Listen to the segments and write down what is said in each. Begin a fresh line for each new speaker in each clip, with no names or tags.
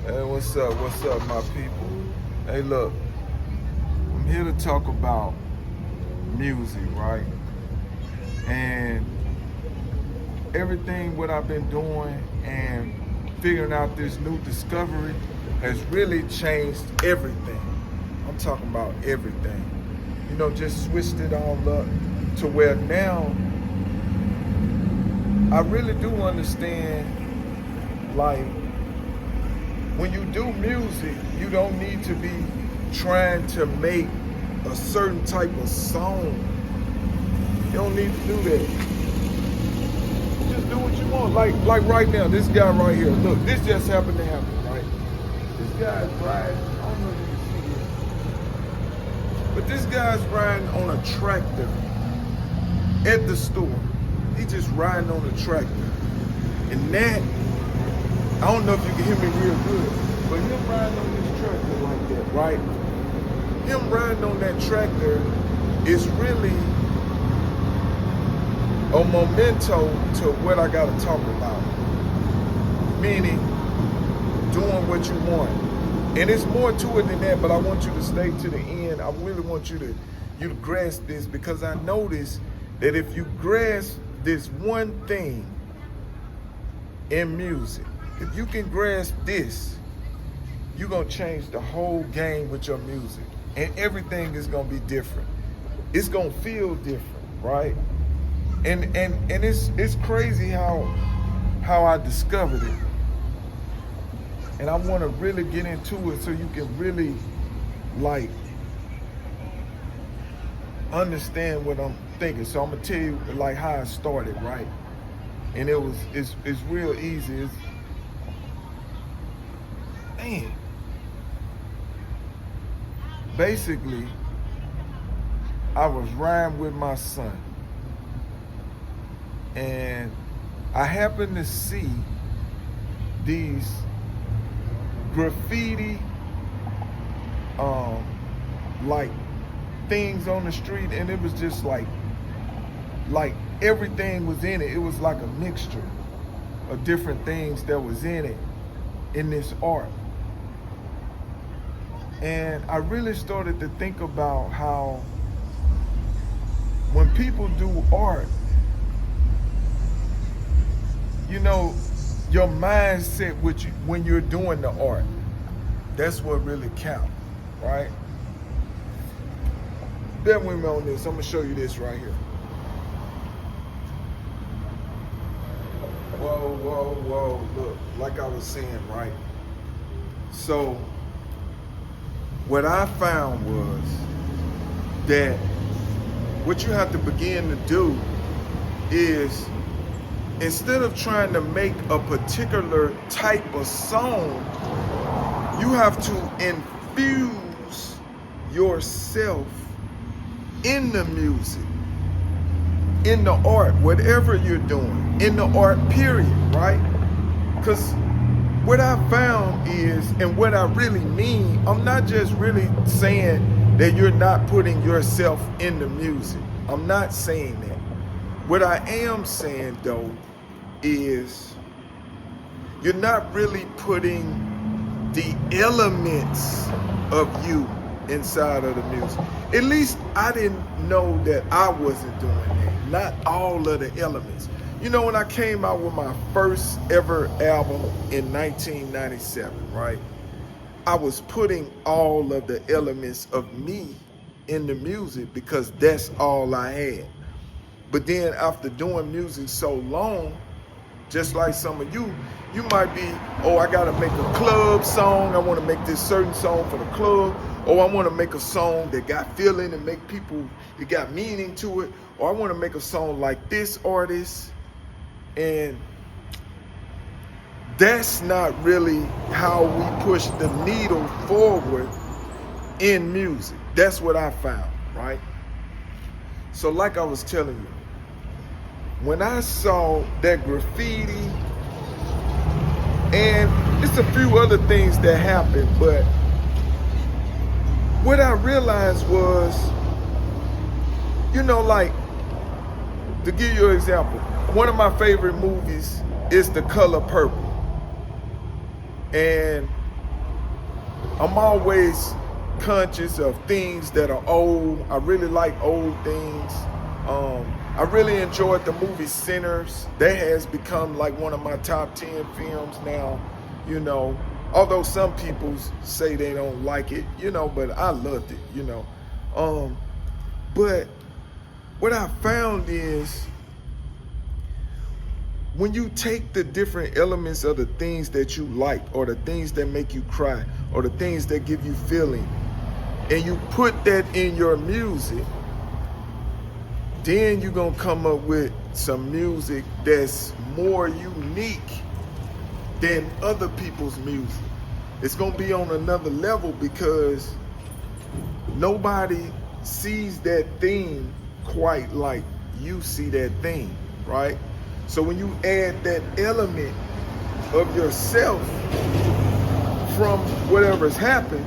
Hey, what's up, my people? Hey, look, I'm here to talk about music, right? And everything what I've been doing and figuring out this new discovery has really changed everything. I'm talking about everything. Just switched it all up to where now I really do understand, like, when you do music, you don't need to be trying to make a certain type of song. You don't need to do that. Just do what you want. Like right now, this guy right here. Look, this just happened to happen, right? This guy's riding. I don't know if you can see it, but this guy's riding on a tractor at the store. He just riding on a tractor, and that, I don't know if you can hear me real good, but him riding on this tractor like that, right? Him riding on that tractor is really a memento to what I gotta talk about. Meaning, doing what you want. And it's more to it than that, but I want you to stay to the end. I really want you to grasp this, because I notice that if you grasp this one thing in music, if you can grasp this, you're gonna change the whole game with your music. And everything is gonna be different. It's gonna feel different, right? And it's crazy how I discovered it. And I wanna really get into it so you can really, like, understand what I'm thinking. So I'm gonna tell you, like, how I started, right? And it's real easy. Man, basically, I was riding with my son, and I happened to see these graffiti, like, things on the street, and it was just like everything was in it. It was like a mixture of different things that was in it, in this art. And I really started to think about how when people do art, your mindset with you when you're doing the art, that's what really counts, right? Bear with me on this. I'm gonna show you this right here. Whoa, look, like I was saying, right? So what I found was that what you have to begin to do is, instead of trying to make a particular type of song, you have to infuse yourself in the music, in the art, whatever you're doing, in the art, period, right? Because what I found is, and what I really mean, I'm not just really saying that you're not putting yourself in the music. I'm not saying that. What I am saying, though, is you're not really putting the elements of you inside of the music. At least I didn't know that I wasn't doing that. Not all of the elements. When I came out with my first ever album in 1997, right? I was putting all of the elements of me in the music because that's all I had. But then after doing music so long, just like some of you might be, oh, I gotta make a club song. I wanna make this certain song for the club. Or I wanna make a song that got feeling and make people, it got meaning to it. Or I wanna make a song like this artist. And that's not really how we push the needle forward in music. That's what I found, right? So like I was telling you, when I saw that graffiti, and it's a few other things that happened, but what I realized was, like, to give you an example, one of my favorite movies is The Color Purple. And I'm always conscious of things that are old. I really like old things. I really enjoyed the movie Sinners. That has become like one of my top 10 films now, you know. Although some people say they don't like it, you know, but I loved it, you know. But what I found is when you take the different elements of the things that you like, or the things that make you cry, or the things that give you feeling, and you put that in your music, then you're gonna come up with some music that's more unique than other people's music. It's gonna be on another level because nobody sees that thing quite like you see that thing, right? So when you add that element of yourself from whatever's happened,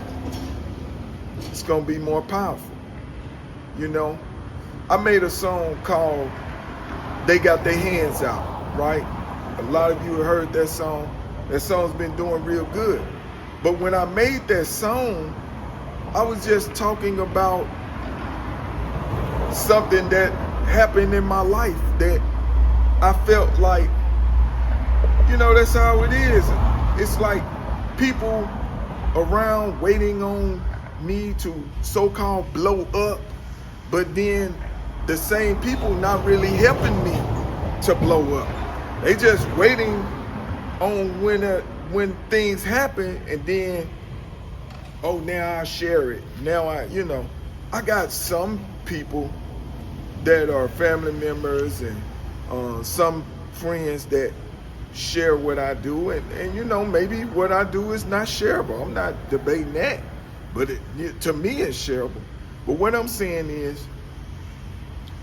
it's gonna be more powerful, you know? I made a song called They Got Their Hands Out, right? A lot of you have heard that song. That song's been doing real good. But when I made that song, I was just talking about something that happened in my life that I felt like, you know, that's how it is. It's like people around waiting on me to so-called blow up, but then the same people not really helping me to blow up. They just waiting on when things happen, and then, oh, now I share it. Now you know, I got some people that are family members and some friends that share what I do, and you know, maybe what I do is not shareable. I'm not debating that, but to me it's shareable. But what I'm saying is,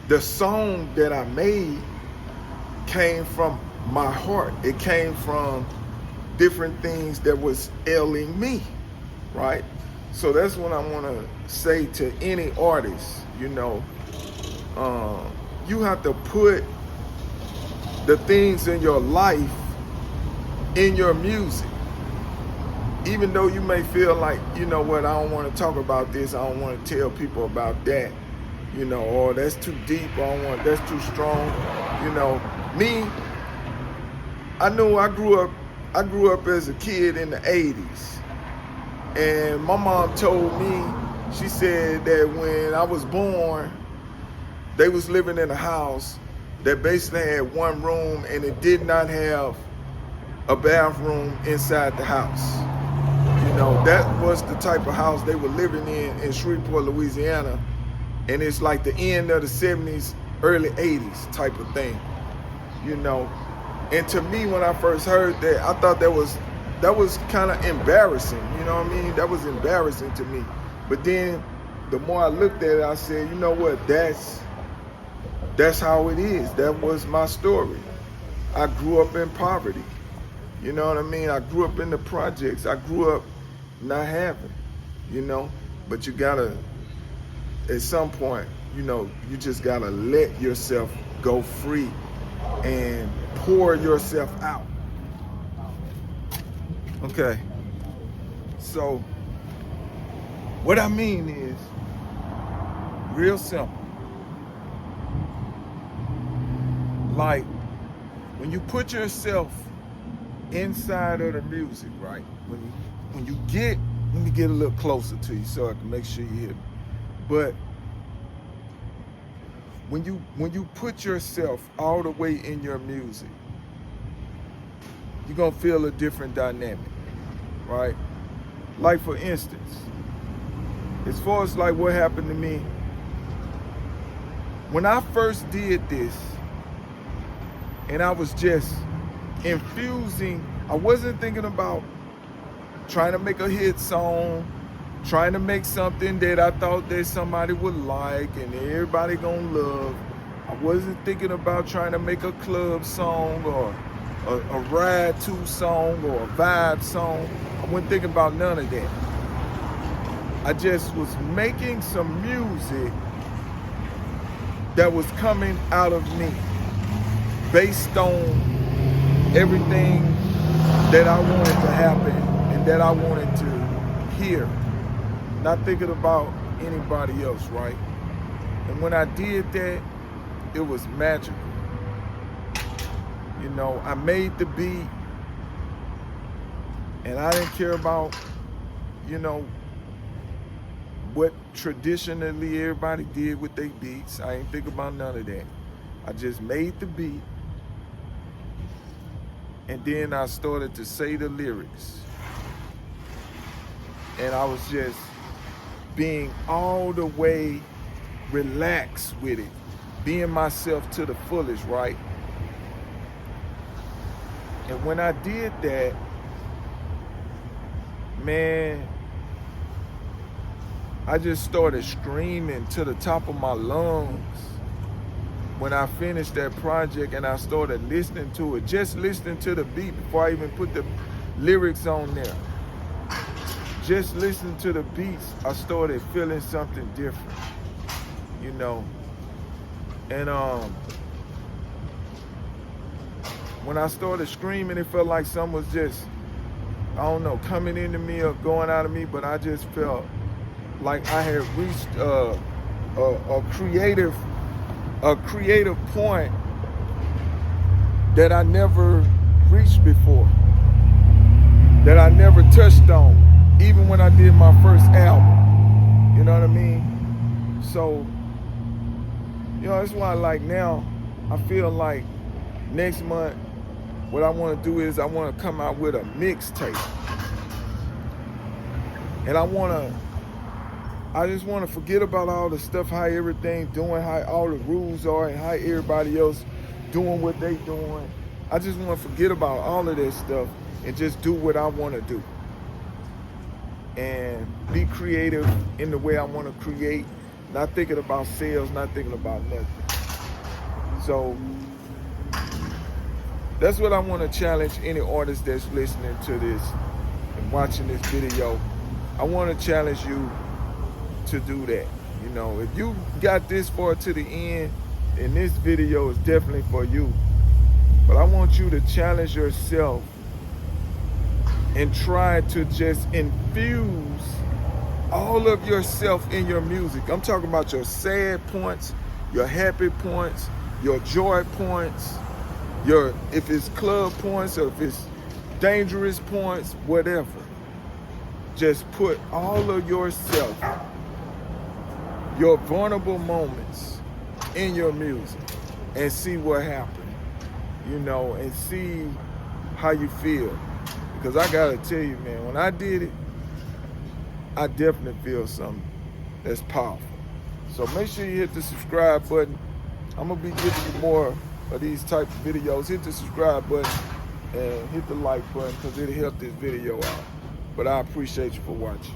the song that I made came from my heart. It came from different things that was ailing me, right? So that's what I want to say to any artist, you know. You have to put the things in your life in your music. Even though you may feel like, you know what, I don't want to talk about this, I don't want to tell people about that, you know, or that's too deep, that's too strong, you know. Me, I knew I grew up as a kid in the 80s. And my mom told me, she said that when I was born, they was living in a house that basically had one room, and it did not have a bathroom inside the house. You know, that was the type of house they were living in Shreveport, Louisiana. And it's like the end of the 70s, early 80s type of thing, you know. And to me, when I first heard that, I thought that was kind of embarrassing, you know what I mean? That was embarrassing to me. But then the more I looked at it, I said, you know what, that's how it is. That was my story. I grew up in poverty. You know what I mean? I grew up in the projects. I grew up not having, you know. But you gotta, at some point, you know, you just gotta let yourself go free and pour yourself out. Okay. So, what I mean is, real simple. Like, when you put yourself inside of the music, right? When you get, let me get a little closer to you so I can make sure you hear me. But when you put yourself all the way in your music, you're gonna feel a different dynamic, right? Like, for instance, as far as like what happened to me, when I first did this, and I was just infusing, I wasn't thinking about trying to make a hit song, trying to make something that I thought that somebody would like and everybody gonna love. I wasn't thinking about trying to make a club song or a ride to song or a vibe song. I wasn't thinking about none of that. I just was making some music that was coming out of me, based on everything that I wanted to happen and that I wanted to here, not thinking about anybody else, right? And when I did that, it was magical. You know, I made the beat, and I didn't care about, you know, what traditionally everybody did with their beats. I ain't think about none of that. I just made the beat, and then I started to say the lyrics. And I was just being all the way relaxed with it, being myself to the fullest, right? And when I did that, man, I just started screaming to the top of my lungs when I finished that project, and I started listening to it, just listening to the beat before I even put the lyrics on there. Just listening to the beats, I started feeling something different, you know. And when I started screaming, it felt like something was just, I don't know, coming into me or going out of me, but I just felt like I had reached a creative point that I never reached before, that I never touched on, even when I did my first album. You know what I mean? So, you know, that's why, like, now I feel like next month what I want to do is I want to come out with a mixtape, and I just want to forget about all the stuff, how everything doing, how all the rules are, and how everybody else doing what they doing. I just want to forget about all of that stuff and just do what I want to do. And be creative in the way I want to create, not thinking about sales, not thinking about nothing. So that's what I want to challenge any artist that's listening to this and watching this video. I want to challenge you to do that. You know, if you got this far to the end, then this video is definitely for you. But I want you to challenge yourself and try to just infuse all of yourself in your music. I'm talking about your sad points, your happy points, your joy points, your, if it's club points or if it's dangerous points, whatever. Just put all of yourself, your vulnerable moments in your music and see what happens, you know, and see how you feel. Because I gotta tell you, man, when I did it, I definitely feel something that's powerful. So make sure you hit the subscribe button. I'm gonna be giving you more of these type of videos. Hit the subscribe button and hit the like button because it'll help this video out. But I appreciate you for watching.